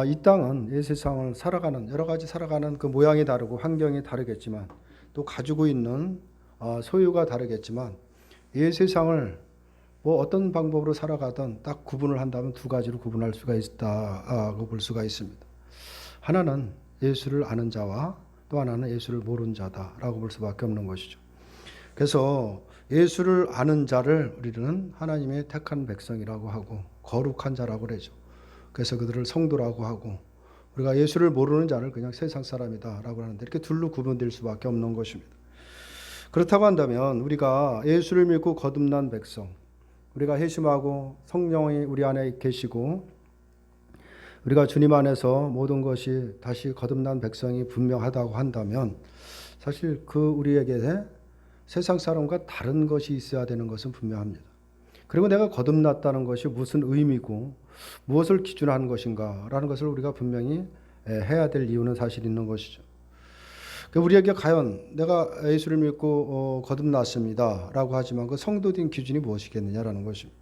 이 땅은 이 세상을 살아가는 여러 가지 살아가는 그 모양이 다르고 환경이 다르겠지만 또 가지고 있는 소유가 다르겠지만 이 세상을 뭐 어떤 방법으로 살아가든 딱 구분을 한다면 두 가지로 구분할 수가 있다고 볼 수가 있습니다. 하나는 예수를 아는 자와 또 하나는 예수를 모르는 자다라고 볼 수밖에 없는 것이죠. 그래서 예수를 아는 자를 우리는 하나님의 택한 백성이라고 하고 거룩한 자라고 그러죠. 그래서 그들을 성도라고 하고 우리가 예수를 모르는 자를 그냥 세상 사람이다라고 하는데 이렇게 둘로 구분될 수밖에 없는 것입니다. 그렇다고 한다면 우리가 예수를 믿고 거듭난 백성, 우리가 회심하고 성령이 우리 안에 계시고 우리가 주님 안에서 모든 것이 다시 거듭난 백성이 분명하다고 한다면 사실 그 우리에게 세상 사람과 다른 것이 있어야 되는 것은 분명합니다. 그리고 내가 거듭났다는 것이 무슨 의미고 무엇을 기준으로 하는 것인가라는 것을 우리가 분명히 해야 될 이유는 사실 있는 것이죠. 우리에게 과연 내가 예수를 믿고 거듭났습니다라고 하지만 그 성도된 기준이 무엇이겠느냐라는 것입니다.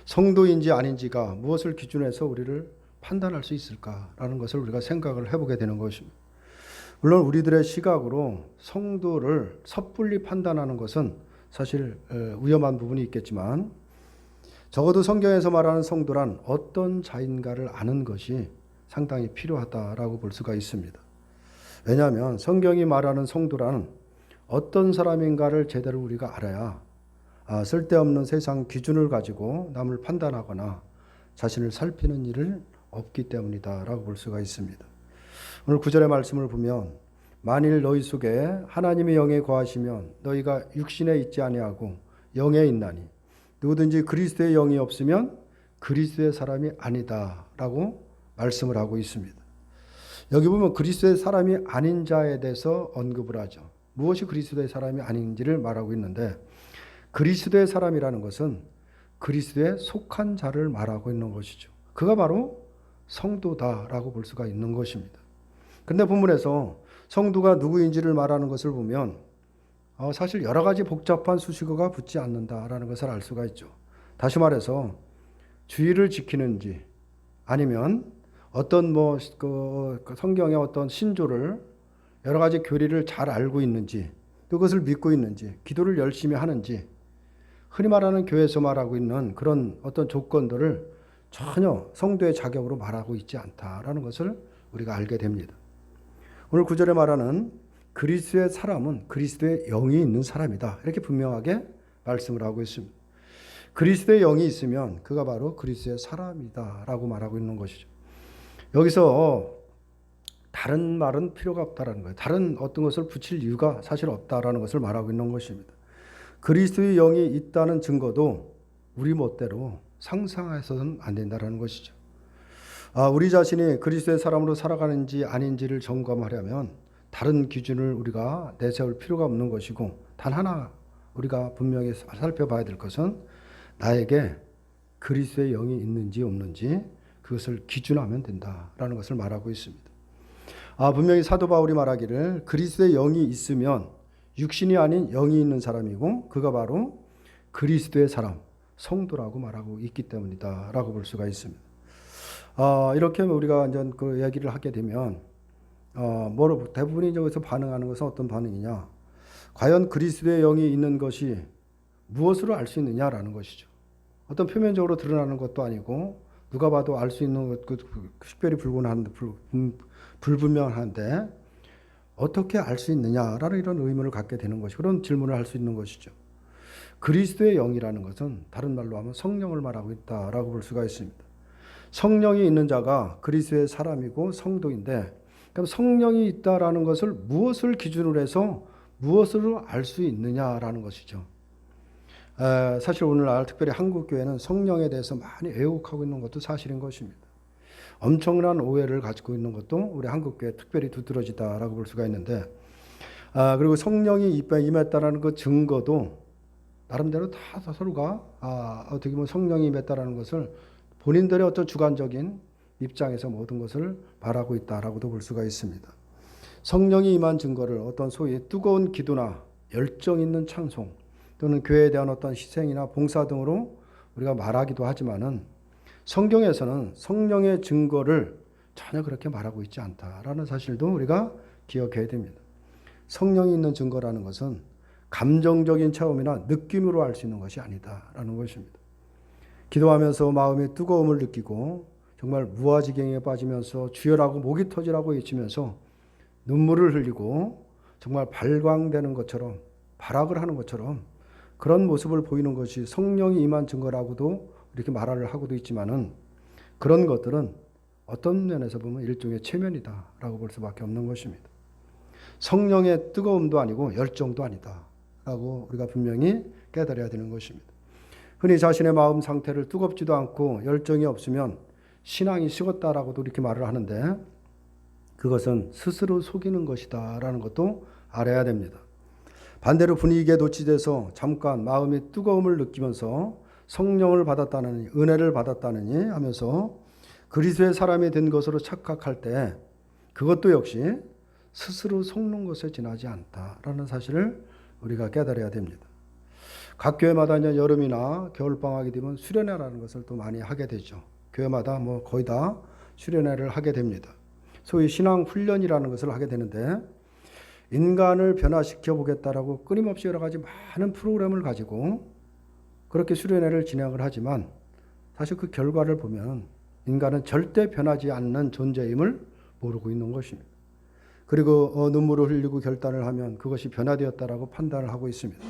성도인지 아닌지가 무엇을 기준으로 해서 우리를 판단할 수 있을까라는 것을 우리가 생각을 해보게 되는 것입니다. 물론 우리들의 시각으로 성도를 섣불리 판단하는 것은 사실 위험한 부분이 있겠지만 적어도 성경에서 말하는 성도란 어떤 자인가를 아는 것이 상당히 필요하다라고 볼 수가 있습니다. 왜냐하면 성경이 말하는 성도란 어떤 사람인가를 제대로 우리가 알아야 쓸데없는 세상 기준을 가지고 남을 판단하거나 자신을 살피는 일을 없기 때문이다라고 볼 수가 있습니다. 오늘 9절의 말씀을 보면 만일 너희 속에 하나님의 영에 거하시면 너희가 육신에 있지 아니하고 영에 있나니 누구든지 그리스도의 영이 없으면 그리스도의 사람이 아니다라고 말씀을 하고 있습니다. 여기 보면 그리스도의 사람이 아닌 자에 대해서 언급을 하죠. 무엇이 그리스도의 사람이 아닌지를 말하고 있는데 그리스도의 사람이라는 것은 그리스도에 속한 자를 말하고 있는 것이죠. 그가 바로 성도다라고 볼 수가 있는 것입니다. 근데 본문에서 성도가 누구인지를 말하는 것을 보면 사실 여러 가지 복잡한 수식어가 붙지 않는다라는 것을 알 수가 있죠. 다시 말해서 주의를 지키는지 아니면 어떤 성경의 어떤 신조를 여러 가지 교리를 잘 알고 있는지 또 그것을 믿고 있는지 기도를 열심히 하는지 흔히 말하는 교회에서 말하고 있는 그런 어떤 조건들을 전혀 성도의 자격으로 말하고 있지 않다라는 것을 우리가 알게 됩니다. 오늘 9절에 말하는 그리스도의 사람은 그리스도의 영이 있는 사람이다. 이렇게 분명하게 말씀을 하고 있습니다. 그리스도의 영이 있으면 그가 바로 그리스도의 사람이다라고 말하고 있는 것이죠. 여기서 다른 말은 필요가 없다라는 거예요. 다른 어떤 것을 붙일 이유가 사실 없다라는 것을 말하고 있는 것입니다. 그리스도의 영이 있다는 증거도 우리 멋대로 상상해서는 안 된다라는 것이죠. 우리 자신이 그리스도의 사람으로 살아가는지 아닌지를 점검하려면 다른 기준을 우리가 내세울 필요가 없는 것이고 단 하나 우리가 분명히 살펴봐야 될 것은 나에게 그리스도의 영이 있는지 없는지 그것을 기준하면 된다라는 것을 말하고 있습니다. 분명히 사도 바울이 말하기를 그리스도의 영이 있으면 육신이 아닌 영이 있는 사람이고 그가 바로 그리스도의 사람, 성도라고 말하고 있기 때문이다라고 볼 수가 있습니다. 이렇게 우리가 이제 그 얘기를 하게 되면 대부분이 여기서 반응하는 것은 어떤 반응이냐? 과연 그리스도의 영이 있는 것이 무엇으로 알 수 있느냐라는 것이죠. 어떤 표면적으로 드러나는 것도 아니고 누가 봐도 알 수 있는 것 식별이 불분명한데 어떻게 알 수 있느냐라는 이런 의문을 갖게 되는 것이 그런 질문을 할 수 있는 것이죠. 그리스도의 영이라는 것은 다른 말로 하면 성령을 말하고 있다라고 볼 수가 있습니다. 성령이 있는 자가 그리스도의 사람이고 성도인데 그럼 성령이 있다라는 것을 무엇을 기준으로 해서 무엇으로 알 수 있느냐라는 것이죠. 사실 오늘날 특별히 한국교회는 성령에 대해서 많이 애국하고 있는 것도 사실인 것입니다. 엄청난 오해를 가지고 있는 것도 우리 한국교회 특별히 두드러지다라고 볼 수가 있는데 그리고 성령이 임했다라는 그 증거도 나름대로 다 서로가 어떻게 보면 성령이 임했다라는 것을 본인들의 어떤 주관적인 입장에서 모든 것을 말하고 있다라고도 볼 수가 있습니다. 성령이 임한 증거를 어떤 소위 뜨거운 기도나 열정 있는 찬송 또는 교회에 대한 어떤 희생이나 봉사 등으로 우리가 말하기도 하지만은 성경에서는 성령의 증거를 전혀 그렇게 말하고 있지 않다라는 사실도 우리가 기억해야 됩니다. 성령이 있는 증거라는 것은 감정적인 체험이나 느낌으로 알 수 있는 것이 아니다라는 것입니다. 기도하면서 마음의 뜨거움을 느끼고 정말 무아지경에 빠지면서 주여라고 목이 터지라고 외치면서 눈물을 흘리고 정말 발광되는 것처럼 발악을 하는 것처럼 그런 모습을 보이는 것이 성령이 임한 증거라고도 이렇게 말을 하고도 있지만은 그런 것들은 어떤 면에서 보면 일종의 체면이다라고 볼 수밖에 없는 것입니다. 성령의 뜨거움도 아니고 열정도 아니다라고 우리가 분명히 깨달아야 되는 것입니다. 흔히 자신의 마음 상태를 뜨겁지도 않고 열정이 없으면 신앙이 식었다라고도 이렇게 말을 하는데 그것은 스스로 속이는 것이다라는 것도 알아야 됩니다. 반대로 분위기에 노출돼서 잠깐 마음의 뜨거움을 느끼면서 성령을 받았다느니 은혜를 받았다느니 하면서 그리스도의 사람이 된 것으로 착각할 때 그것도 역시 스스로 속는 것에 지나지 않다라는 사실을 우리가 깨달아야 됩니다. 각 교회마다 이제 여름이나 겨울방학이 되면 수련회라는 것을 또 많이 하게 되죠. 교회마다 뭐 거의 다 수련회를 하게 됩니다. 소위 신앙 훈련이라는 것을 하게 되는데 인간을 변화시켜 보겠다라고 끊임없이 여러 가지 많은 프로그램을 가지고 그렇게 수련회를 진행을 하지만 사실 그 결과를 보면 인간은 절대 변하지 않는 존재임을 모르고 있는 것입니다. 그리고 눈물을 흘리고 결단을 하면 그것이 변화되었다라고 판단을 하고 있습니다.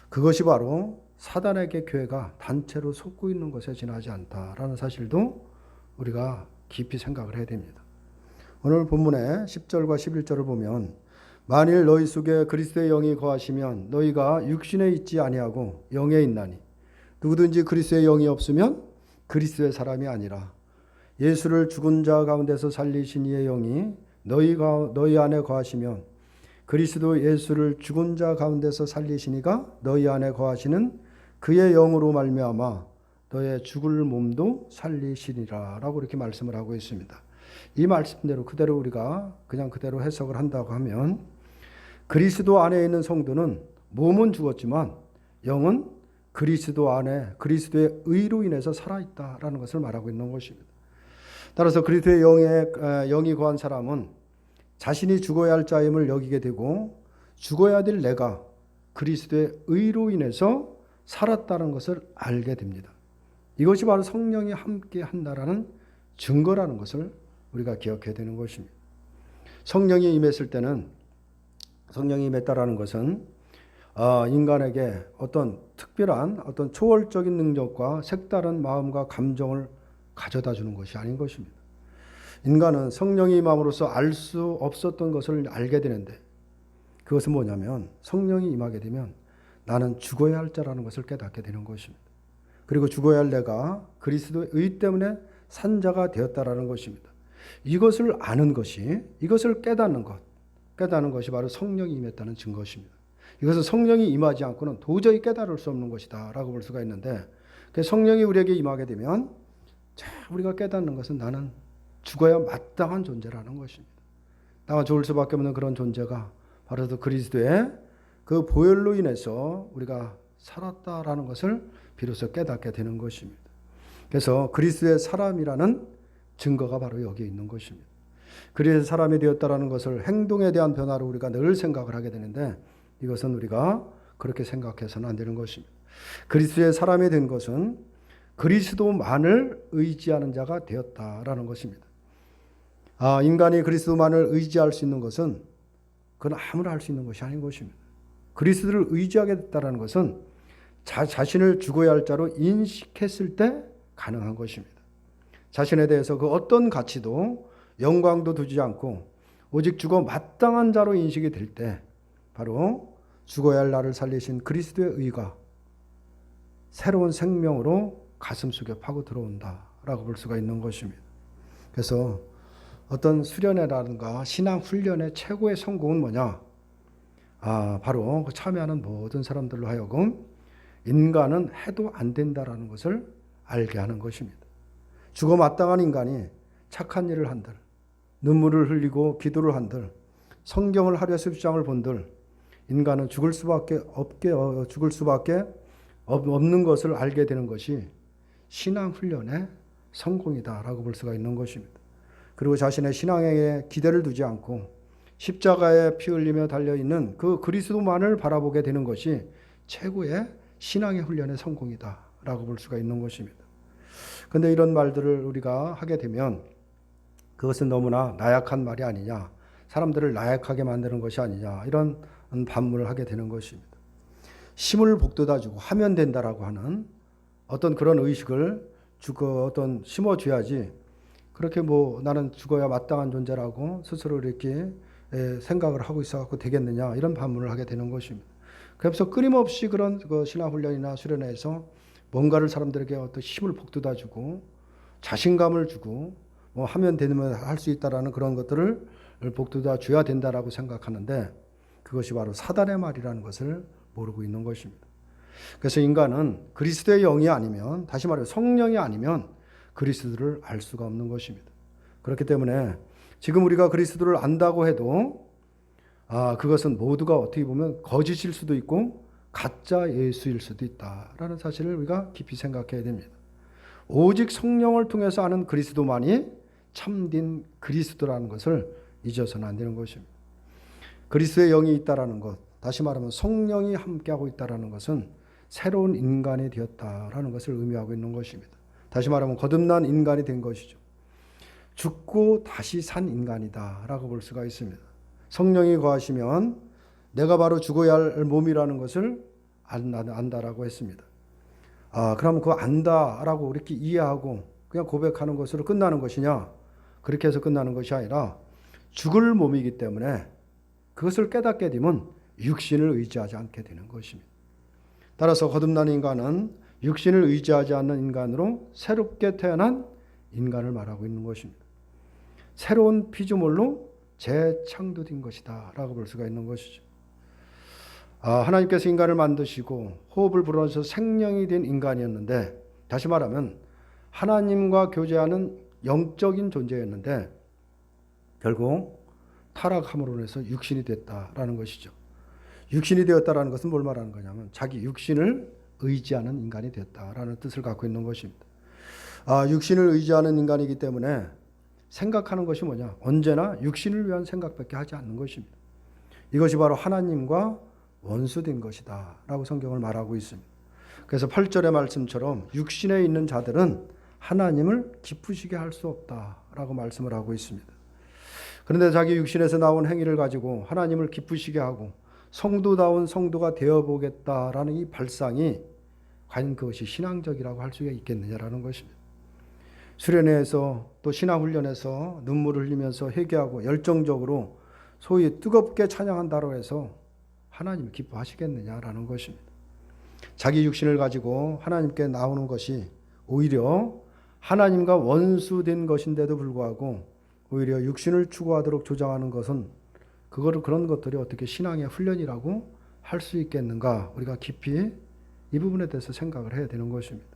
그것이 바로 사단에게 교회가 단체로 속고 있는 것에 지나지 않다라는 사실도 우리가 깊이 생각을 해야 됩니다. 오늘 본문의 10절과 11절을 보면 만일 너희 속에 그리스도의 영이 거하시면 너희가 육신에 있지 아니하고 영에 있나니 누구든지 그리스도의 영이 없으면 그리스도의 사람이 아니라 예수를 죽은 자 가운데서 살리신 이의 영이 너희 안에 거하시면 그리스도 예수를 죽은 자 가운데서 살리시니가 너희 안에 거하시는 그의 영으로 말미암아 너의 죽을 몸도 살리시리라 라고 이렇게 말씀을 하고 있습니다. 이 말씀대로 그대로 우리가 그냥 그대로 해석을 한다고 하면 그리스도 안에 있는 성도는 몸은 죽었지만 영은 그리스도 안에 그리스도의 의로 인해서 살아있다라는 것을 말하고 있는 것입니다. 따라서 그리스도의 영이 거한 사람은 자신이 죽어야 할 자임을 여기게 되고 죽어야 될 내가 그리스도의 의로 인해서 살았다는 것을 알게 됩니다. 이것이 바로 성령이 함께 한다라는 증거라는 것을 우리가 기억해야 되는 것입니다. 성령이 임했을 때는 성령이 임했다라는 것은 인간에게 어떤 특별한 어떤 초월적인 능력과 색다른 마음과 감정을 가져다 주는 것이 아닌 것입니다. 인간은 성령이 임함으로써 알 수 없었던 것을 알게 되는데 그것은 뭐냐면 성령이 임하게 되면 나는 죽어야 할 자라는 것을 깨닫게 되는 것입니다. 그리고 죽어야 할 내가 그리스도의 의 때문에 산 자가 되었다라는 것입니다. 이것을 아는 것이 이것을 깨닫는 것이 바로 성령이 임했다는 증거입니다. 이것은 성령이 임하지 않고는 도저히 깨달을 수 없는 것이다 라고 볼 수가 있는데 성령이 우리에게 임하게 되면 우리가 깨닫는 것은 나는 죽어야 마땅한 존재라는 것입니다. 나가 죽을 수밖에 없는 그런 존재가 바로 그리스도의 그 보혈로 인해서 우리가 살았다라는 것을 비로소 깨닫게 되는 것입니다. 그래서 그리스도의 사람이라는 증거가 바로 여기에 있는 것입니다. 그리스도의 사람이 되었다라는 것을 행동에 대한 변화로 우리가 늘 생각을 하게 되는데 이것은 우리가 그렇게 생각해서는 안 되는 것입니다. 그리스도의 사람이 된 것은 그리스도만을 의지하는 자가 되었다라는 것입니다. 인간이 그리스도만을 의지할 수 있는 것은 그건 아무나 할 수 있는 것이 아닌 것입니다. 그리스도를 의지하게 됐다는 것은 자신을 죽어야 할 자로 인식했을 때 가능한 것입니다. 자신에 대해서 그 어떤 가치도 영광도 두지 않고 오직 죽어 마땅한 자로 인식이 될 때 바로 죽어야 할 나를 살리신 그리스도의 의가 새로운 생명으로 가슴속에 파고 들어온다라고 볼 수가 있는 것입니다. 그래서 어떤 수련회라든가 신앙 훈련의 최고의 성공은 뭐냐? 바로 참여하는 모든 사람들로 하여금 인간은 해도 안 된다라는 것을 알게 하는 것입니다. 죽어 마땅한 인간이 착한 일을 한들, 눈물을 흘리고 기도를 한들, 성경을 하루에 수십장을 본들, 인간은 죽을 수밖에 없는 것을 알게 되는 것이 신앙 훈련의 성공이다라고 볼 수가 있는 것입니다. 그리고 자신의 신앙에 기대를 두지 않고 십자가에 피 흘리며 달려있는 그 그리스도만을 바라보게 되는 것이 최고의 신앙의 훈련의 성공이다라고 볼 수가 있는 것입니다. 그런데 이런 말들을 우리가 하게 되면 그것은 너무나 나약한 말이 아니냐, 사람들을 나약하게 만드는 것이 아니냐, 이런 반문을 하게 되는 것입니다. 힘을 북돋아주고 하면 된다라고 하는 어떤 그런 의식을 어떤 심어줘야지, 그렇게 나는 죽어야 마땅한 존재라고 스스로 이렇게 생각을 하고 있어갖고 되겠느냐, 이런 반문을 하게 되는 것입니다. 그래서 끊임없이 그런 신앙훈련이나 수련회에서 뭔가를 사람들에게 어떤 힘을 북돋아주고 자신감을 주고 하면 되면 할 수 있다라는 그런 것들을 북돋아 줘야 된다라고 생각하는데, 그것이 바로 사단의 말이라는 것을 모르고 있는 것입니다. 그래서 인간은 그리스도의 영이 아니면, 다시 말해 성령이 아니면 그리스도를 알 수가 없는 것입니다. 그렇기 때문에 지금 우리가 그리스도를 안다고 해도 그것은 모두가 어떻게 보면 거짓일 수도 있고 가짜 예수일 수도 있다라는 사실을 우리가 깊이 생각해야 됩니다. 오직 성령을 통해서 아는 그리스도만이 참된 그리스도라는 것을 잊어서는 안 되는 것입니다. 그리스도의 영이 있다라는 것, 다시 말하면 성령이 함께하고 있다라는 것은 새로운 인간이 되었다라는 것을 의미하고 있는 것입니다. 다시 말하면 거듭난 인간이 된 것이죠. 죽고 다시 산 인간이다라고 볼 수가 있습니다. 성령이 거하시면 내가 바로 죽어야 할 몸이라는 것을 안다라고 했습니다. 그럼 그 안다라고 이렇게 이해하고 그냥 고백하는 것으로 끝나는 것이냐? 그렇게 해서 끝나는 것이 아니라 죽을 몸이기 때문에 그것을 깨닫게 되면 육신을 의지하지 않게 되는 것입니다. 따라서 거듭난 인간은 육신을 의지하지 않는 인간으로 새롭게 태어난 인간을 말하고 있는 것입니다. 새로운 피조물로 재창조된 것이다 라고 볼 수가 있는 것이죠. 하나님께서 인간을 만드시고 호흡을 불어넣어서 생명이 된 인간이었는데, 다시 말하면 하나님과 교제하는 영적인 존재였는데 결국 타락함으로 인해서 육신이 됐다라는 것이죠. 육신이 되었다라는 것은 뭘 말하는 거냐면 자기 육신을 의지하는 인간이 되었다라는 뜻을 갖고 있는 것입니다. 육신을 의지하는 인간이기 때문에 생각하는 것이 뭐냐? 언제나 육신을 위한 생각밖에 하지 않는 것입니다. 이것이 바로 하나님과 원수된 것이다 라고 성경을 말하고 있습니다. 그래서 8절의 말씀처럼 육신에 있는 자들은 하나님을 기쁘시게 할 수 없다라고 말씀을 하고 있습니다. 그런데 자기 육신에서 나온 행위를 가지고 하나님을 기쁘시게 하고 성도다운 성도가 되어보겠다라는 이 발상이 과연 그것이 신앙적이라고 할 수가 있겠느냐라는 것입니다. 수련회에서 또 신앙훈련에서 눈물을 흘리면서 회개하고 열정적으로 소위 뜨겁게 찬양한다고 해서 하나님을 기뻐하시겠느냐라는 것입니다. 자기 육신을 가지고 하나님께 나오는 것이 오히려 하나님과 원수된 것인데도 불구하고 오히려 육신을 추구하도록 조장하는 것은 그런 것들이 어떻게 신앙의 훈련이라고 할 수 있겠는가, 우리가 깊이 이 부분에 대해서 생각을 해야 되는 것입니다.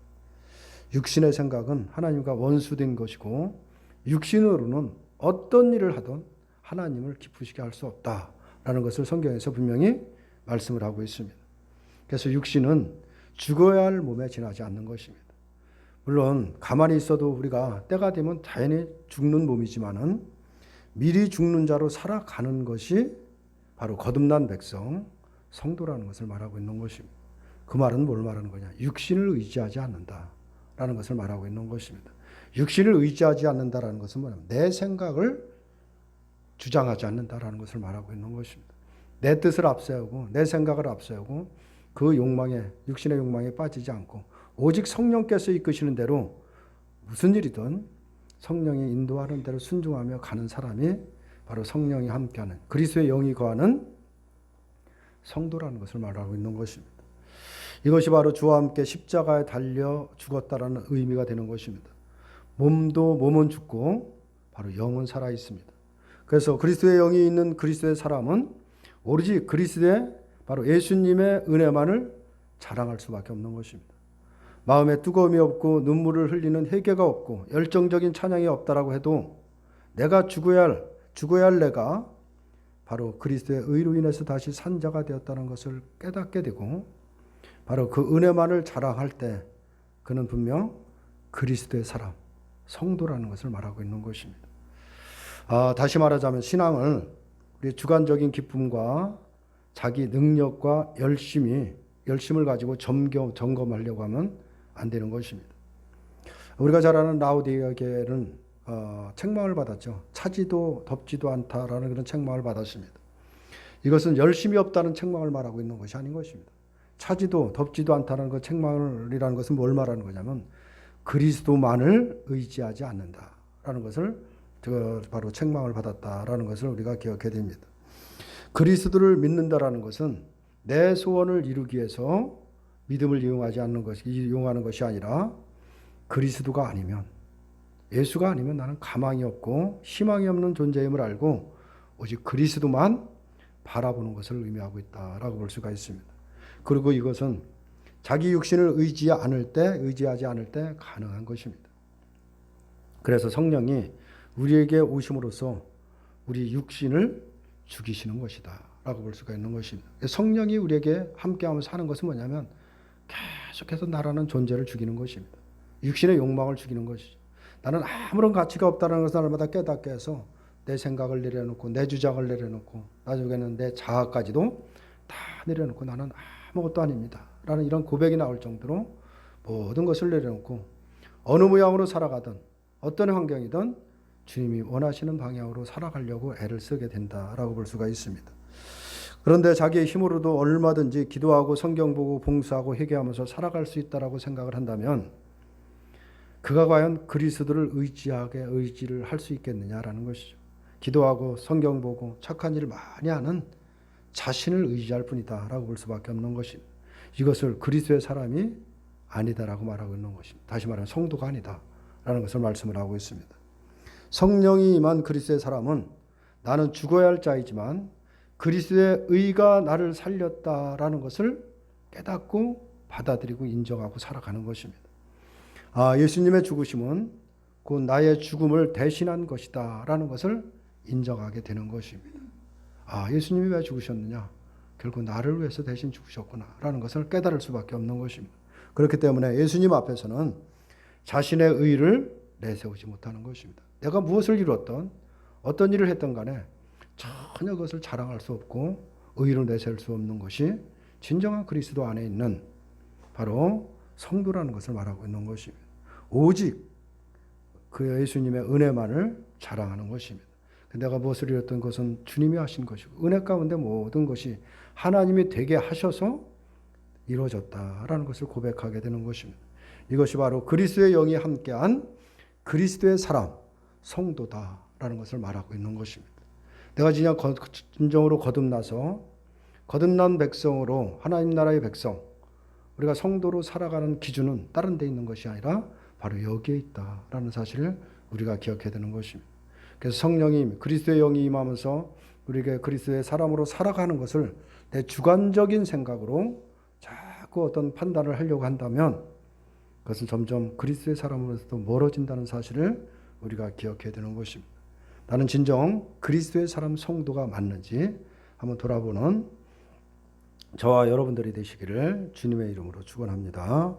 육신의 생각은 하나님과 원수된 것이고 육신으로는 어떤 일을 하든 하나님을 기쁘시게 할 수 없다라는 것을 성경에서 분명히 말씀을 하고 있습니다. 그래서 육신은 죽어야 할 몸에 지나지 않는 것입니다. 물론 가만히 있어도 우리가 때가 되면 자연히 죽는 몸이지만은 미리 죽는 자로 살아가는 것이 바로 거듭난 백성, 성도라는 것을 말하고 있는 것입니다. 그 말은 뭘 말하는 거냐? 육신을 의지하지 않는다라는 것을 말하고 있는 것입니다. 육신을 의지하지 않는다라는 것은 뭐냐면 내 생각을 주장하지 않는다라는 것을 말하고 있는 것입니다. 내 뜻을 앞세우고 내 생각을 앞세우고 그 욕망에, 육신의 욕망에 빠지지 않고 오직 성령께서 이끄시는 대로 무슨 일이든 성령이 인도하는 대로 순종하며 가는 사람이 바로 성령이 함께하는 그리스도의 영이 거하는 성도라는 것을 말하고 있는 것입니다. 이것이 바로 주와 함께 십자가에 달려 죽었다라는 의미가 되는 것입니다. 몸은 죽고 바로 영은 살아 있습니다. 그래서 그리스도의 영이 있는 그리스도의 사람은 오로지 그리스도의 바로 예수님의 은혜만을 자랑할 수밖에 없는 것입니다. 마음에 뜨거움이 없고 눈물을 흘리는 회개가 없고 열정적인 찬양이 없다라고 해도 내가 죽어야 할 내가 바로 그리스도의 의로 인해서 다시 산 자가 되었다는 것을 깨닫게 되고 바로 그 은혜만을 자랑할 때 그는 분명 그리스도의 사람, 성도라는 것을 말하고 있는 것입니다. 다시 말하자면 신앙을 우리 주관적인 기쁨과 자기 능력과 열심을 가지고 점검하려고 하면 안 되는 것입니다. 우리가 잘 아는 라오디게아 교회는 책망을 받았죠. 차지도 덥지도 않다라는 그런 책망을 받았습니다. 이것은 열심이 없다는 책망을 말하고 있는 것이 아닌 것입니다. 차지도 덥지도 않다는 그 책망이라는 것은 뭘 말하는 거냐면 그리스도만을 의지하지 않는다라는 것을 바로 책망을 받았다라는 것을 우리가 기억해야 됩니다. 그리스도를 믿는다라는 것은 내 소원을 이루기 위해서 믿음을 이용하는 것이 아니라 그리스도가 아니면, 예수가 아니면 나는 가망이 없고 희망이 없는 존재임을 알고 오직 그리스도만 바라보는 것을 의미하고 있다라고 볼 수가 있습니다. 그리고 이것은 자기 육신을 의지하지 않을 때 가능한 것입니다. 그래서 성령이 우리에게 오심으로써 우리 육신을 죽이시는 것이다 라고 볼 수가 있는 것입니다. 성령이 우리에게 함께하면서 하는 것은 뭐냐면 계속해서 나라는 존재를 죽이는 것입니다. 육신의 욕망을 죽이는 것이죠. 나는 아무런 가치가 없다는 것을 날마다 깨닫게 해서 내 생각을 내려놓고 내 주장을 내려놓고 나중에는 내 자아까지도 다 내려놓고 나는 아무것도 아닙니다 라는 이런 고백이 나올 정도로 모든 것을 내려놓고 어느 모양으로 살아가든 어떤 환경이든 주님이 원하시는 방향으로 살아가려고 애를 쓰게 된다라고 볼 수가 있습니다. 그런데 자기의 힘으로도 얼마든지 기도하고 성경 보고 봉사하고 회개하면서 살아갈 수 있다라고 생각을 한다면 그가 과연 그리스도를 의지를 할 수 있겠느냐라는 것이죠. 기도하고 성경 보고 착한 일을 많이 하는 자신을 의지할 뿐이다 라고 볼 수밖에 없는 것입니다. 이것을 그리스도의 사람이 아니다라고 말하고 있는 것입니다. 다시 말하면 성도가 아니다 라는 것을 말씀을 하고 있습니다. 성령이 임한 그리스도의 사람은 나는 죽어야 할 자이지만 그리스도의 의가 나를 살렸다라는 것을 깨닫고 받아들이고 인정하고 살아가는 것입니다. 예수님의 죽으심은 곧 나의 죽음을 대신한 것이다 라는 것을 인정하게 되는 것입니다. 예수님이 왜 죽으셨느냐? 결국 나를 위해서 대신 죽으셨구나 라는 것을 깨달을 수밖에 없는 것입니다. 그렇기 때문에 예수님 앞에서는 자신의 의를 내세우지 못하는 것입니다. 내가 무엇을 이뤘던 어떤 일을 했던 간에 전혀 그것을 자랑할 수 없고 의로 내세울 수 없는 것이 진정한 그리스도 안에 있는 바로 성도라는 것을 말하고 있는 것입니다. 오직 그 예수님의 은혜만을 자랑하는 것입니다. 내가 무엇을 이뤘던 것은 주님이 하신 것이고 은혜 가운데 모든 것이 하나님이 되게 하셔서 이루어졌다라는 것을 고백하게 되는 것입니다. 이것이 바로 그리스도의 영이 함께한 그리스도의 사람, 성도다라는 것을 말하고 있는 것입니다. 내가 진정으로 거듭난 백성으로 하나님 나라의 백성, 우리가 성도로 살아가는 기준은 다른 데 있는 것이 아니라 바로 여기에 있다라는 사실을 우리가 기억해야 되는 것입니다. 그래서 성령이 그리스도의 영이 임하면서 우리에게 그리스도의 사람으로 살아가는 것을 내 주관적인 생각으로 자꾸 어떤 판단을 하려고 한다면 그것은 점점 그리스도의 사람으로서도 멀어진다는 사실을 우리가 기억해야 되는 것입니다. 나는 진정 그리스도의 사람 성도가 맞는지 한번 돌아보는 저와 여러분들이 되시기를 주님의 이름으로 축원합니다.